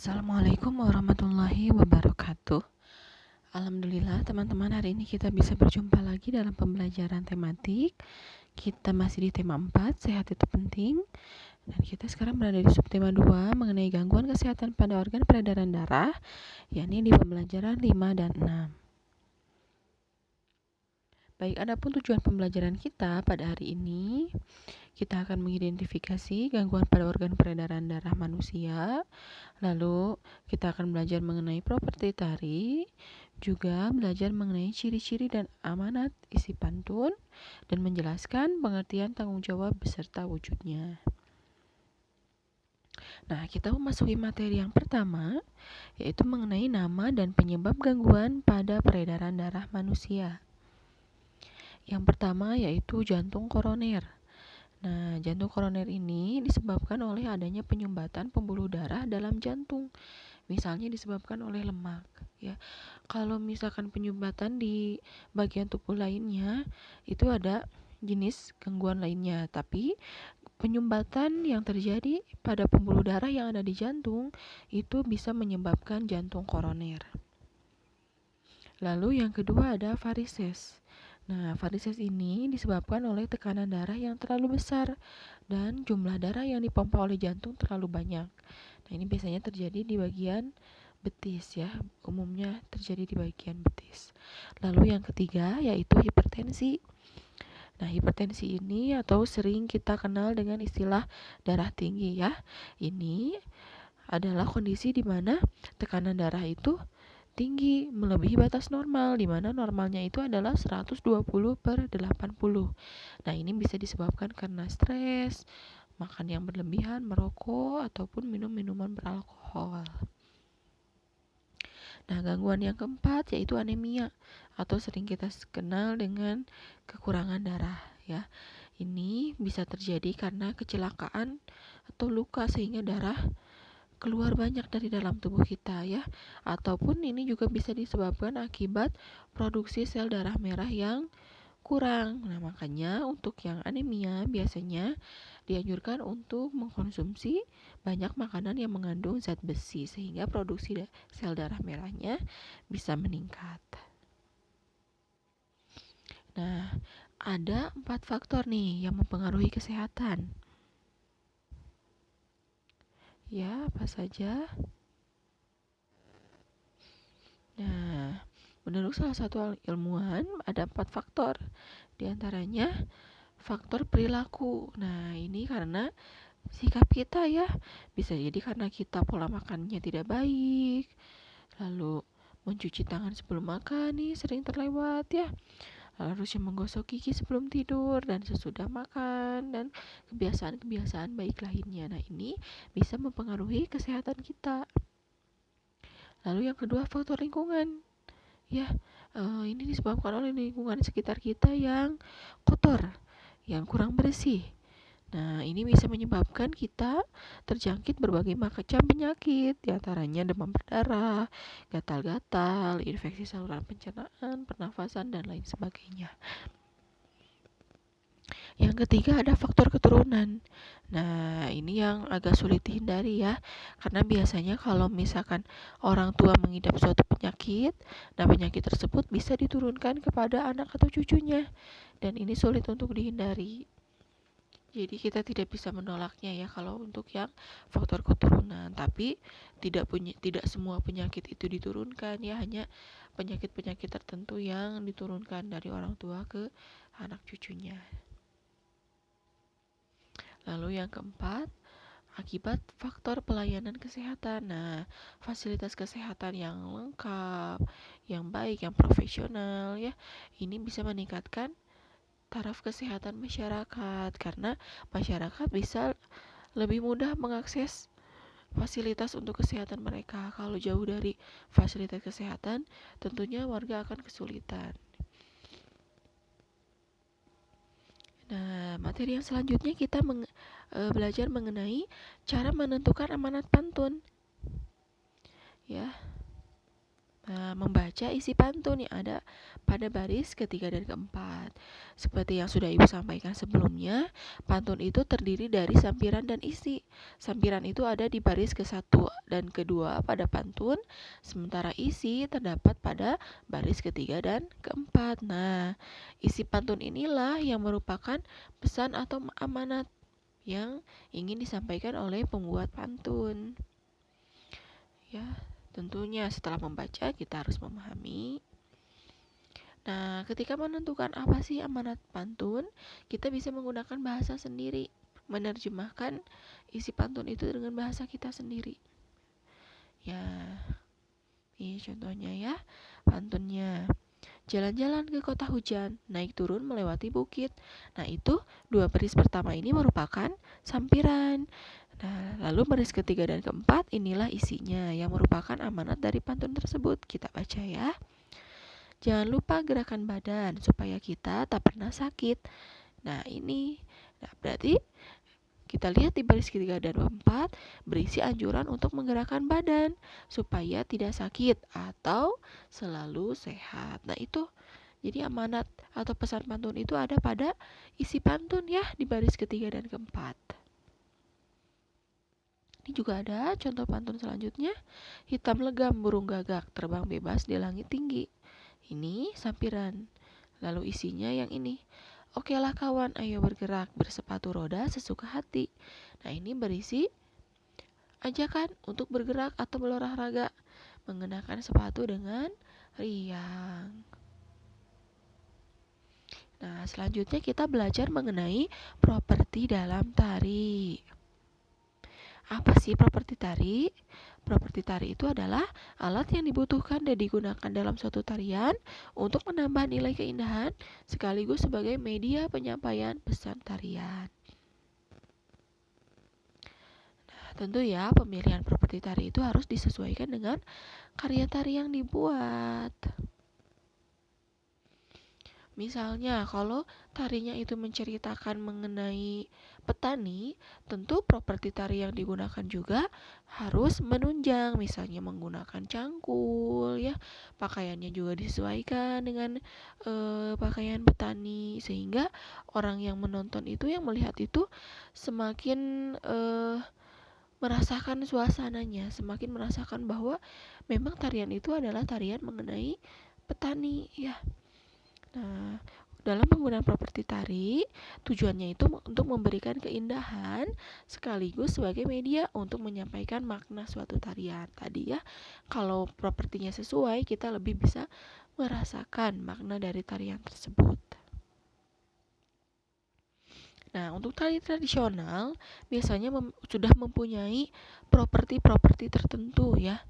Assalamualaikum warahmatullahi wabarakatuh. Alhamdulillah teman-teman, hari ini kita bisa berjumpa lagi dalam pembelajaran tematik. Kita masih di tema 4, sehat itu penting. Dan kita sekarang berada di subtema 2 mengenai gangguan kesehatan pada organ peredaran darah, yakni di pembelajaran 5 dan 6. Baik, adapun tujuan pembelajaran kita pada hari ini, kita akan mengidentifikasi gangguan pada organ peredaran darah manusia. Lalu kita akan belajar mengenai properti tari, juga belajar mengenai ciri-ciri dan amanat isi pantun, dan menjelaskan pengertian tanggung jawab beserta wujudnya. Nah, kita memasuki materi yang pertama, yaitu mengenai nama dan penyebab gangguan pada peredaran darah manusia. Yang pertama yaitu jantung koroner. Nah, jantung koroner ini disebabkan oleh adanya penyumbatan pembuluh darah dalam jantung. Misalnya disebabkan oleh lemak, ya. Kalau misalkan penyumbatan di bagian tubuh lainnya, itu ada jenis gangguan lainnya, tapi penyumbatan yang terjadi pada pembuluh darah yang ada di jantung itu bisa menyebabkan jantung koroner. Lalu yang kedua ada varises. Nah, varises ini disebabkan oleh tekanan darah yang terlalu besar dan jumlah darah yang dipompa oleh jantung terlalu banyak. Nah, ini biasanya terjadi di bagian betis, ya. Umumnya terjadi di bagian betis. Lalu yang ketiga yaitu hipertensi. Nah, hipertensi ini atau sering kita kenal dengan istilah darah tinggi, ya. Ini adalah kondisi di mana tekanan darah itu tinggi melebihi batas normal, di mana normalnya itu adalah 120/80. Nah, ini bisa disebabkan karena stres, makan yang berlebihan, merokok, ataupun minum minuman beralkohol. Nah, gangguan yang keempat yaitu anemia atau sering kita kenal dengan kekurangan darah, ya. Ini bisa terjadi karena kecelakaan atau luka sehingga darah keluar banyak dari dalam tubuh kita, ya. Ataupun ini juga bisa disebabkan akibat produksi sel darah merah yang kurang. Nah, makanya untuk yang anemia biasanya dianjurkan untuk mengkonsumsi banyak makanan yang mengandung zat besi sehingga produksi sel darah merahnya bisa meningkat. Nah, ada 4 faktor nih yang mempengaruhi kesehatan. Ya, apa saja? Nah, menurut salah satu ilmuwan ada 4 faktor. Di antaranya faktor perilaku. Nah, ini karena sikap kita, ya. Bisa jadi karena kita pola makannya tidak baik, lalu mencuci tangan sebelum makan nih sering terlewat, ya. Lalu harusnya menggosok gigi sebelum tidur dan sesudah makan, dan kebiasaan-kebiasaan baik lainnya. Nah, ini bisa mempengaruhi kesehatan kita. Lalu yang kedua faktor lingkungan, ya. Ini disebabkan oleh lingkungan sekitar kita yang kotor, yang kurang bersih. Nah, ini bisa menyebabkan kita terjangkit berbagai macam penyakit, diantaranya demam berdarah, gatal-gatal, infeksi saluran pencernaan, pernafasan, dan lain sebagainya. Yang ketiga ada faktor keturunan. Nah, ini yang agak sulit dihindari, ya. Karena biasanya kalau misalkan orang tua mengidap suatu penyakit, nah penyakit tersebut bisa diturunkan kepada anak atau cucunya. Dan ini sulit untuk dihindari. Jadi kita tidak bisa menolaknya, ya, kalau untuk yang faktor keturunan. Tapi tidak semua penyakit itu diturunkan, ya, hanya penyakit-penyakit tertentu yang diturunkan dari orang tua ke anak cucunya. Lalu yang keempat, akibat faktor pelayanan kesehatan. Nah, fasilitas kesehatan yang lengkap, yang baik, yang profesional, ya, ini bisa meningkatkan taraf kesehatan masyarakat karena masyarakat bisa lebih mudah mengakses fasilitas untuk kesehatan mereka. Kalau jauh dari fasilitas kesehatan, tentunya warga akan kesulitan. Nah, materi yang selanjutnya kita belajar mengenai cara menentukan amanat pantun. Ya, Nah, membaca isi pantun yang ada pada baris ketiga dan keempat. Seperti yang sudah Ibu sampaikan sebelumnya, pantun itu terdiri dari sampiran dan isi. Sampiran itu ada di baris ke-1 dan kedua pada pantun, sementara isi terdapat pada baris ketiga dan keempat. Nah, isi pantun inilah yang merupakan pesan atau amanat yang ingin disampaikan oleh pembuat pantun. Ya, tentunya setelah membaca kita harus memahami. Nah, ketika menentukan apa sih amanat pantun, kita bisa menggunakan bahasa sendiri, menerjemahkan isi pantun itu dengan bahasa kita sendiri. Ya, ini contohnya ya, pantunnya. Jalan-jalan ke kota hujan, naik turun melewati bukit. Nah, itu dua baris pertama ini merupakan sampiran. Nah, lalu baris ketiga dan keempat inilah isinya yang merupakan amanat dari pantun tersebut. Kita baca ya. Jangan lupa gerakan badan supaya kita tak pernah sakit. Nah, ini. Nah, berarti kita lihat di baris ketiga dan keempat berisi anjuran untuk menggerakkan badan supaya tidak sakit atau selalu sehat. Nah, itu jadi amanat atau pesan pantun itu ada pada isi pantun ya di baris ketiga dan keempat. Ini juga ada contoh pantun selanjutnya. Hitam legam burung gagak terbang bebas di langit tinggi. Ini sampiran. Lalu isinya yang ini. Okelah kawan, ayo bergerak bersepatu roda sesuka hati. Nah, ini berisi ajakan untuk bergerak atau berolahraga mengenakan sepatu dengan riang. Nah, selanjutnya kita belajar mengenai properti dalam tari. Apa sih properti tari? Properti tari itu adalah alat yang dibutuhkan dan digunakan dalam suatu tarian untuk menambah nilai keindahan sekaligus sebagai media penyampaian pesan tarian. Nah, tentu ya pemilihan properti tari itu harus disesuaikan dengan karya tari yang dibuat. Misalnya, kalau tarinya itu menceritakan mengenai petani, tentu properti tari yang digunakan juga harus menunjang. Misalnya menggunakan cangkul, ya, pakaiannya juga disesuaikan dengan pakaian petani, sehingga orang yang menonton itu, yang melihat itu, semakin merasakan suasananya, semakin merasakan bahwa memang tarian itu adalah tarian mengenai petani, ya. Nah, dalam penggunaan properti tari, tujuannya itu untuk memberikan keindahan sekaligus sebagai media untuk menyampaikan makna suatu tarian. Tadi ya, kalau propertinya sesuai, kita lebih bisa merasakan makna dari tarian tersebut. Nah, untuk tari tradisional biasanya sudah mempunyai properti-properti tertentu ya.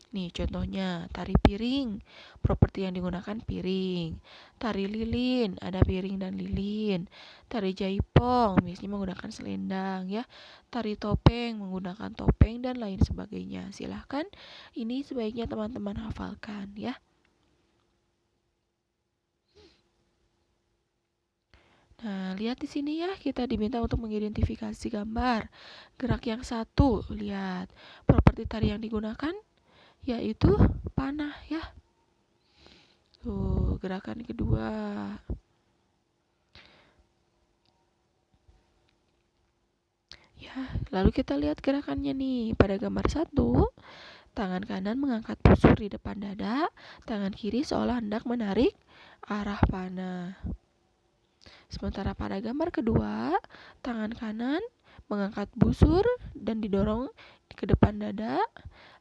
Nih contohnya tari piring, properti yang digunakan piring. Tari lilin, ada piring dan lilin. Tari jaipong, biasanya menggunakan selendang ya. Tari topeng, menggunakan topeng dan lain sebagainya. Silahkan, ini sebaiknya teman-teman hafalkan ya. Nah, lihat di sini ya, kita diminta untuk mengidentifikasi gambar. Gerak yang satu, lihat. Properti tari yang digunakan yaitu panah ya. Tuh, gerakan kedua. Ya, lalu kita lihat gerakannya nih. Pada gambar 1, tangan kanan mengangkat busur di depan dada, tangan kiri seolah hendak menarik arah panah. Sementara pada gambar kedua, tangan kanan mengangkat busur dan didorong ke depan dada,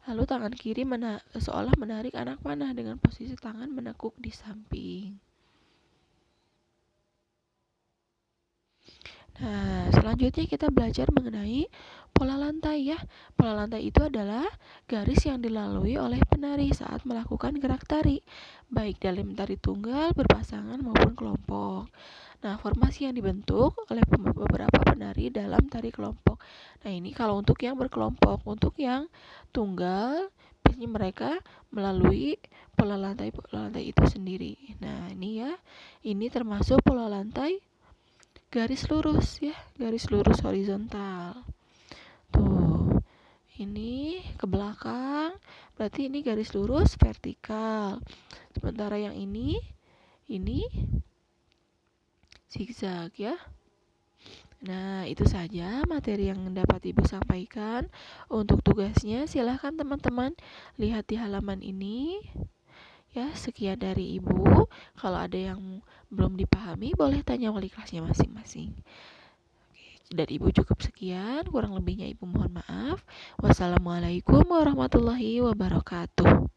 lalu tangan kiri seolah menarik anak panah dengan posisi tangan menekuk di samping. Nah, selanjutnya kita belajar mengenai pola lantai ya. Pola lantai itu adalah garis yang dilalui oleh penari saat melakukan gerak tari, baik dalam tari tunggal, berpasangan maupun kelompok. Nah, formasi yang dibentuk oleh beberapa penari dalam tari kelompok. Nah, ini kalau untuk yang berkelompok. Untuk yang tunggal, biasanya mereka melalui pola lantai itu sendiri. Nah, ini ya, ini termasuk pola lantai garis lurus ya, garis lurus horizontal. Tuh, ini ke belakang, berarti ini garis lurus vertikal. Sementara yang ini zigzag ya. Nah, itu saja materi yang dapat Ibu sampaikan. Untuk tugasnya silahkan teman-teman lihat di halaman ini. Ya, sekian dari Ibu. Kalau ada yang belum dipahami, boleh tanya wali kelasnya masing-masing. Dari Ibu cukup sekian, kurang lebihnya Ibu mohon maaf. Wassalamualaikum warahmatullahi wabarakatuh.